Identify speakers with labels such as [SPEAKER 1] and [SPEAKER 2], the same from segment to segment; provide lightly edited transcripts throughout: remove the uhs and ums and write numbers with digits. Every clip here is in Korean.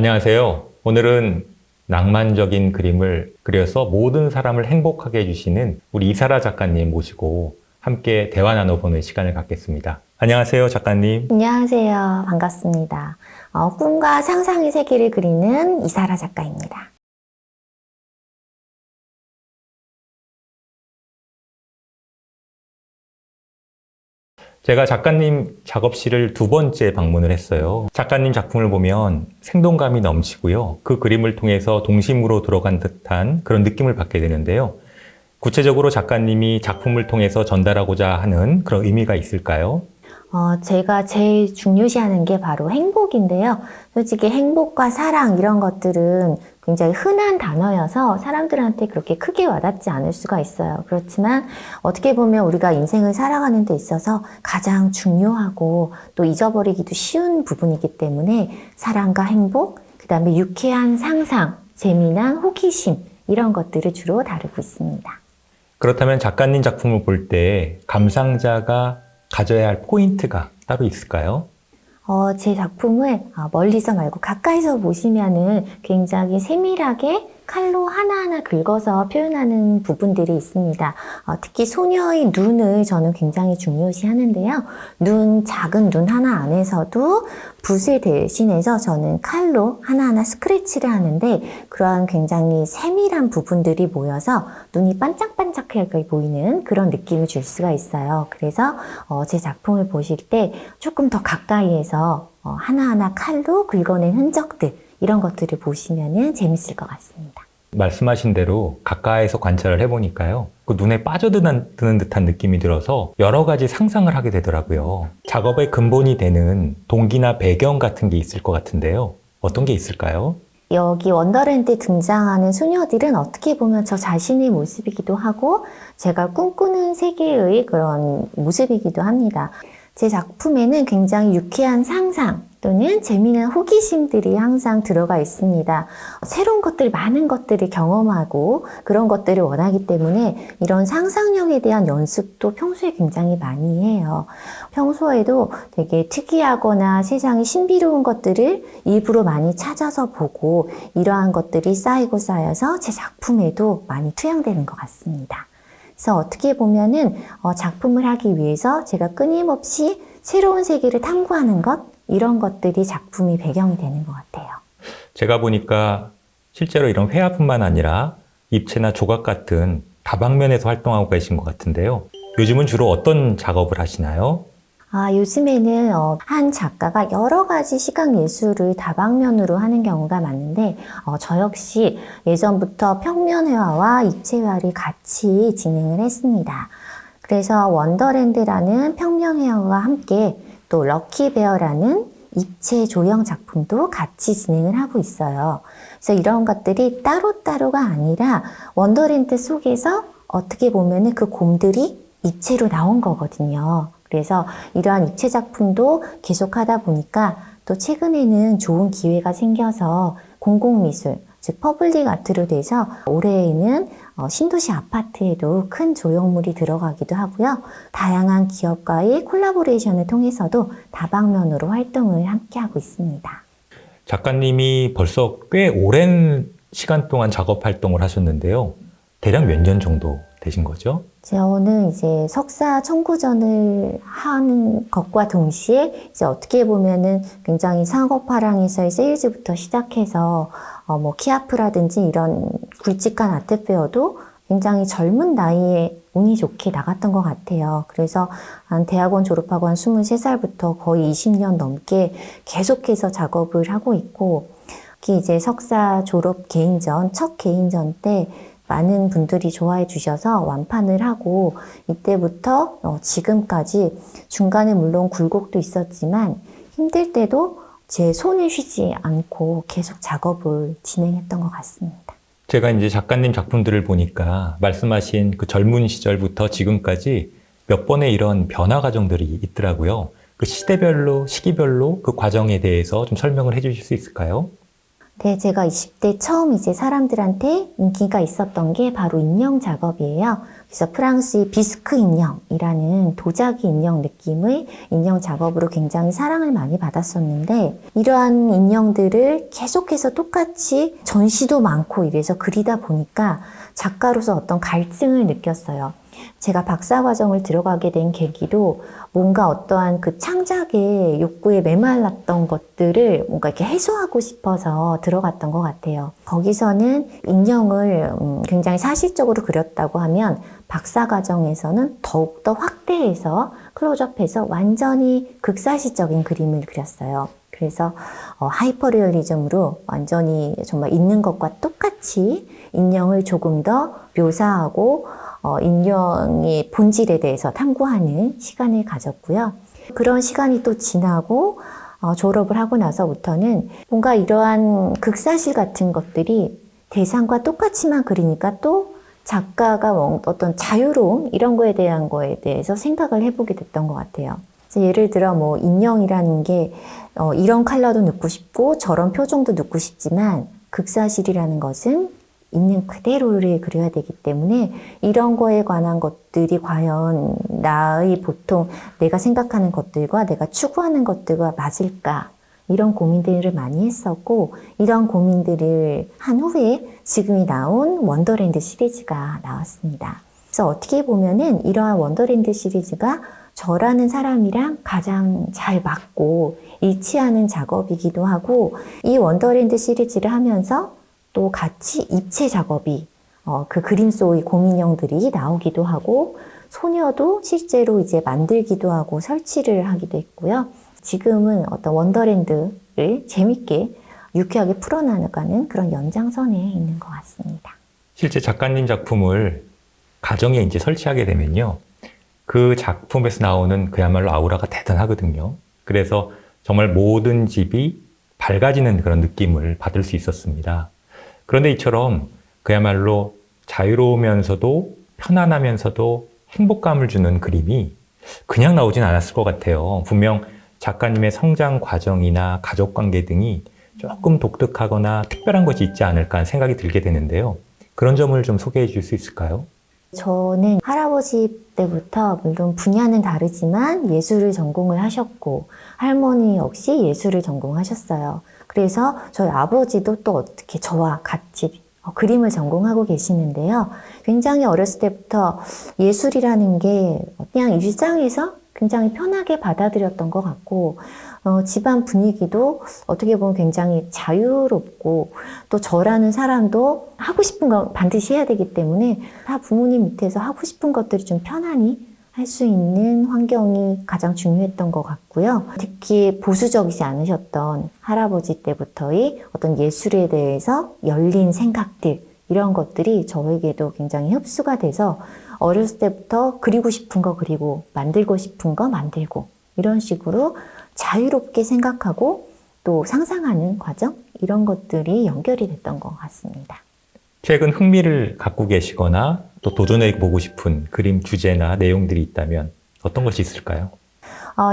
[SPEAKER 1] 안녕하세요. 오늘은 낭만적인 그림을 그려서 모든 사람을 행복하게 해주시는 우리 이사라 작가님 모시고 함께 대화 나눠보는 시간을 갖겠습니다. 안녕하세요, 작가님.
[SPEAKER 2] 안녕하세요. 반갑습니다. 꿈과 상상의 세계를 그리는 이사라 작가입니다.
[SPEAKER 1] 제가 작가님 작업실을 두 번째 방문을 했어요. 작가님 작품을 보면 생동감이 넘치고요. 그 그림을 통해서 동심으로 들어간 듯한 그런 느낌을 받게 되는데요. 구체적으로 작가님이 작품을 통해서 전달하고자 하는 그런 의미가 있을까요?
[SPEAKER 2] 제가 제일 중요시하는 게 바로 행복인데요. 솔직히 행복과 사랑 이런 것들은 굉장히 흔한 단어여서 사람들한테 그렇게 크게 와닿지 않을 수가 있어요. 그렇지만 어떻게 보면 우리가 인생을 살아가는 데 있어서 가장 중요하고 또 잊어버리기도 쉬운 부분이기 때문에 사랑과 행복, 그 다음에 유쾌한 상상, 재미난 호기심 이런 것들을 주로 다루고 있습니다.
[SPEAKER 1] 그렇다면 작가님 작품을 볼 때 감상자가 가져야 할 포인트가 따로 있을까요?
[SPEAKER 2] 제 작품을 멀리서 말고 가까이서 보시면은 굉장히 세밀하게 칼로 하나하나 긁어서 표현하는 부분들이 있습니다. 특히 소녀의 눈을 저는 굉장히 중요시 하는데요. 작은 눈 하나 안에서도 붓을 대신해서 저는 칼로 하나하나 스크래치를 하는데 그러한 굉장히 세밀한 부분들이 모여서 눈이 반짝반짝하게 보이는 그런 느낌을 줄 수가 있어요. 그래서 제 작품을 보실 때 조금 더 가까이에서 하나하나 칼로 긁어낸 흔적들 이런 것들을 보시면 재밌을 것 같습니다.
[SPEAKER 1] 말씀하신 대로 가까이서 관찰을 해보니까요. 그 눈에 빠져드는 듯한 느낌이 들어서 여러 가지 상상을 하게 되더라고요. 작업의 근본이 되는 동기나 배경 같은 게 있을 것 같은데요. 어떤 게 있을까요?
[SPEAKER 2] 여기 원더랜드에 등장하는 소녀들은 어떻게 보면 저 자신의 모습이기도 하고 제가 꿈꾸는 세계의 그런 모습이기도 합니다. 제 작품에는 굉장히 유쾌한 상상 또는 재미난 호기심들이 항상 들어가 있습니다. 새로운 것들, 많은 것들을 경험하고 그런 것들을 원하기 때문에 이런 상상력에 대한 연습도 평소에 굉장히 많이 해요. 평소에도 되게 특이하거나 세상에 신비로운 것들을 일부러 많이 찾아서 보고 이러한 것들이 쌓이고 쌓여서 제 작품에도 많이 투영되는 것 같습니다. 그래서 어떻게 보면은 작품을 하기 위해서 제가 끊임없이 새로운 세계를 탐구하는 것 이런 것들이 작품이 배경이 되는 것 같아요.
[SPEAKER 1] 제가 보니까 실제로 이런 회화뿐만 아니라 입체나 조각 같은 다방면에서 활동하고 계신 것 같은데요. 요즘은 주로 어떤 작업을 하시나요?
[SPEAKER 2] 요즘에는 한 작가가 여러 가지 시각 예술을 다방면으로 하는 경우가 많은데 저 역시 예전부터 평면회화와 입체회화를 같이 진행을 했습니다. 그래서 원더랜드라는 평면회화와 함께 또 럭키베어라는 입체 조형 작품도 같이 진행을 하고 있어요. 그래서 이런 것들이 따로따로가 아니라 원더랜드 속에서 어떻게 보면은 그 곰들이 입체로 나온 거거든요. 그래서 이러한 입체 작품도 계속 하다 보니까 또 최근에는 좋은 기회가 생겨서 공공미술, 즉 퍼블릭 아트로 돼서 올해에는 신도시 아파트에도 큰 조형물이 들어가기도 하고요. 다양한 기업과의 콜라보레이션을 통해서도 다방면으로 활동을 함께하고 있습니다.
[SPEAKER 1] 작가님이 벌써 꽤 오랜 시간 동안 작업 활동을 하셨는데요. 대략 몇 년 정도 되신 거죠?
[SPEAKER 2] 저는 이제 석사 청구전을 하는 것과 동시에 이제 어떻게 보면은 굉장히 상업화랑에서의 세일즈부터 시작해서 키아프라든지 이런 굵직한 아트페어도 굉장히 젊은 나이에 운이 좋게 나갔던 것 같아요. 그래서 한 대학원 졸업하고 한 23살부터 거의 20년 넘게 계속해서 작업을 하고 있고 특히 이제 석사 졸업 개인전, 첫 개인전 때 많은 분들이 좋아해 주셔서 완판을 하고 이때부터 지금까지 중간에 물론 굴곡도 있었지만 힘들 때도 제 손을 쉬지 않고 계속 작업을 진행했던 것 같습니다.
[SPEAKER 1] 제가 이제 작가님 작품들을 보니까 말씀하신 그 젊은 시절부터 지금까지 몇 번의 이런 변화 과정들이 있더라고요. 그 시대별로, 시기별로 그 과정에 대해서 좀 설명을 해 주실 수 있을까요?
[SPEAKER 2] 네, 제가 20대 처음 이제 사람들한테 인기가 있었던 게 바로 인형 작업이에요. 그래서 프랑스의 비스크 인형이라는 도자기 인형 느낌의 인형 작업으로 굉장히 사랑을 많이 받았었는데, 이러한 인형들을 계속해서 똑같이 전시도 많고 이래서 그리다 보니까 작가로서 어떤 갈증을 느꼈어요. 제가 박사과정을 들어가게 된 계기도 뭔가 어떠한 그 창작의 욕구에 메말랐던 것들을 뭔가 이렇게 해소하고 싶어서 들어갔던 것 같아요. 거기서는 인형을 굉장히 사실적으로 그렸다고 하면 박사과정에서는 더욱더 확대해서 클로즈업해서 완전히 극사실적인 그림을 그렸어요. 그래서 하이퍼리얼리즘으로 완전히 정말 있는 것과 똑같이 인형을 조금 더 묘사하고 인형의 본질에 대해서 탐구하는 시간을 가졌고요. 그런 시간이 또 지나고 졸업을 하고 나서부터는 뭔가 이러한 극사실 같은 것들이 대상과 똑같이만 그리니까 또 작가가 어떤 자유로움 이런 거에 대한 거에 대해서 생각을 해보게 됐던 것 같아요. 예를 들어 뭐 인형이라는 게 이런 컬러도 넣고 싶고 저런 표정도 넣고 싶지만 극사실이라는 것은 있는 그대로를 그려야 되기 때문에 이런 거에 관한 것들이 과연 나의 보통 내가 생각하는 것들과 내가 추구하는 것들과 맞을까, 이런 고민들을 많이 했었고, 이런 고민들을 한 후에 지금이 나온 원더랜드 시리즈가 나왔습니다. 그래서 어떻게 보면은 이러한 원더랜드 시리즈가 저라는 사람이랑 가장 잘 맞고 일치하는 작업이기도 하고, 이 원더랜드 시리즈를 하면서 또 같이 입체 작업이 그 그림 속의 곰인형들이 나오기도 하고, 소녀도 실제로 이제 만들기도 하고 설치를 하기도 했고요. 지금은 어떤 원더랜드를 재밌게 유쾌하게 풀어나가는 그런 연장선에 있는 것 같습니다.
[SPEAKER 1] 실제 작가님 작품을 가정에 이제 설치하게 되면요, 그 작품에서 나오는 그야말로 아우라가 대단하거든요. 그래서 정말 모든 집이 밝아지는 그런 느낌을 받을 수 있었습니다. 그런데 이처럼 그야말로 자유로우면서도 편안하면서도 행복감을 주는 그림이 그냥 나오진 않았을 것 같아요. 분명 작가님의 성장 과정이나 가족관계 등이 조금 독특하거나 특별한 것이 있지 않을까 생각이 들게 되는데요. 그런 점을 좀 소개해 줄 수 있을까요?
[SPEAKER 2] 저는 할아버지 때부터 물론 분야는 다르지만 예술을 전공을 하셨고, 할머니 역시 예술을 전공하셨어요. 그래서 저희 아버지도 또 어떻게 저와 같이 그림을 전공하고 계시는데요. 굉장히 어렸을 때부터 예술이라는 게 그냥 일상에서 굉장히 편하게 받아들였던 것 같고, 집안 분위기도 어떻게 보면 굉장히 자유롭고, 또 저라는 사람도 하고 싶은 거 반드시 해야 되기 때문에 다 부모님 밑에서 하고 싶은 것들이 좀 편안히 할 수 있는 환경이 가장 중요했던 것 같고요. 특히 보수적이지 않으셨던 할아버지 때부터의 어떤 예술에 대해서 열린 생각들, 이런 것들이 저에게도 굉장히 흡수가 돼서 어렸을 때부터 그리고 싶은 거 그리고 만들고 싶은 거 만들고, 이런 식으로 자유롭게 생각하고 또 상상하는 과정, 이런 것들이 연결이 됐던 것 같습니다.
[SPEAKER 1] 최근 흥미를 갖고 계시거나 또 도전해보고 싶은 그림 주제나 내용들이 있다면 어떤 것이 있을까요?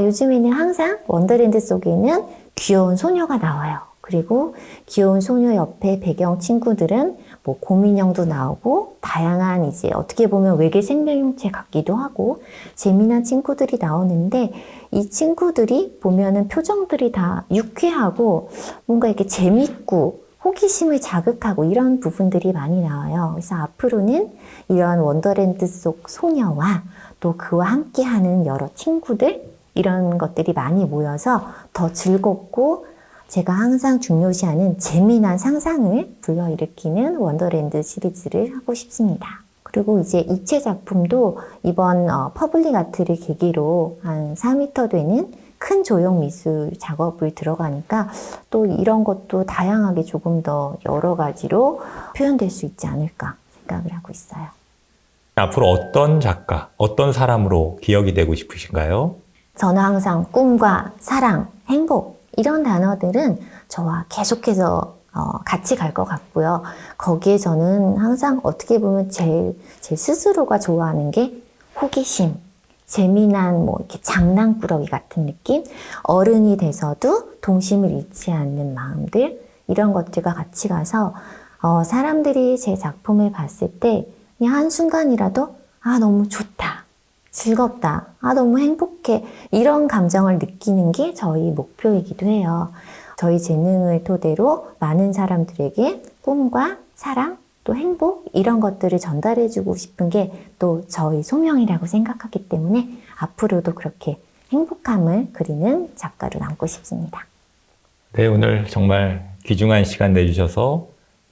[SPEAKER 2] 요즘에는 항상 원더랜드 속에는 귀여운 소녀가 나와요. 그리고 귀여운 소녀 옆에 배경 친구들은 뭐 곰인형도 나오고, 다양한 이제 어떻게 보면 외계 생명체 같기도 하고 재미난 친구들이 나오는데, 이 친구들이 보면은 표정들이 다 유쾌하고 뭔가 이렇게 재밌고 호기심을 자극하고 이런 부분들이 많이 나와요. 그래서 앞으로는 이런 원더랜드 속 소녀와 또 그와 함께하는 여러 친구들, 이런 것들이 많이 모여서 더 즐겁고 제가 항상 중요시하는 재미난 상상을 불러일으키는 원더랜드 시리즈를 하고 싶습니다. 그리고 이제 입체 작품도 이번 퍼블릭 아트를 계기로 한 4m 되는 큰 조형 미술 작업을 들어가니까 또 이런 것도 다양하게 조금 더 여러 가지로 표현될 수 있지 않을까 생각을 하고 있어요.
[SPEAKER 1] 앞으로 어떤 작가, 어떤 사람으로 기억이 되고 싶으신가요?
[SPEAKER 2] 저는 항상 꿈과 사랑, 행복, 이런 단어들은 저와 계속해서 같이 갈 것 같고요. 거기에 저는 항상 어떻게 보면 제 스스로가 좋아하는 게 호기심, 재미난 뭐 이렇게 장난꾸러기 같은 느낌, 어른이 돼서도 동심을 잃지 않는 마음들, 이런 것들과 같이 가서 사람들이 제 작품을 봤을 때 그냥 한순간이라도 너무 좋다, 즐겁다, 너무 행복해 이런 감정을 느끼는 게 저희 목표이기도 해요. 저희 재능을 토대로 많은 사람들에게 꿈과 사랑, 또 행복 이런 것들을 전달해주고 싶은 게 또 저희 소명이라고 생각하기 때문에 앞으로도 그렇게 행복함을 그리는 작가로 남고 싶습니다.
[SPEAKER 1] 네, 오늘 정말 귀중한 시간 내주셔서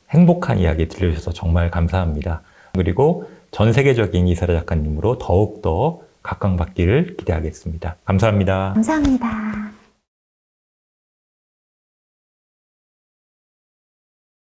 [SPEAKER 1] 행복한 이야기 들려주셔서 정말 감사합니다. 그리고 전 세계적인 이사라 작가님으로 더욱더 각광받기를 기대하겠습니다. 감사합니다.
[SPEAKER 2] 감사합니다.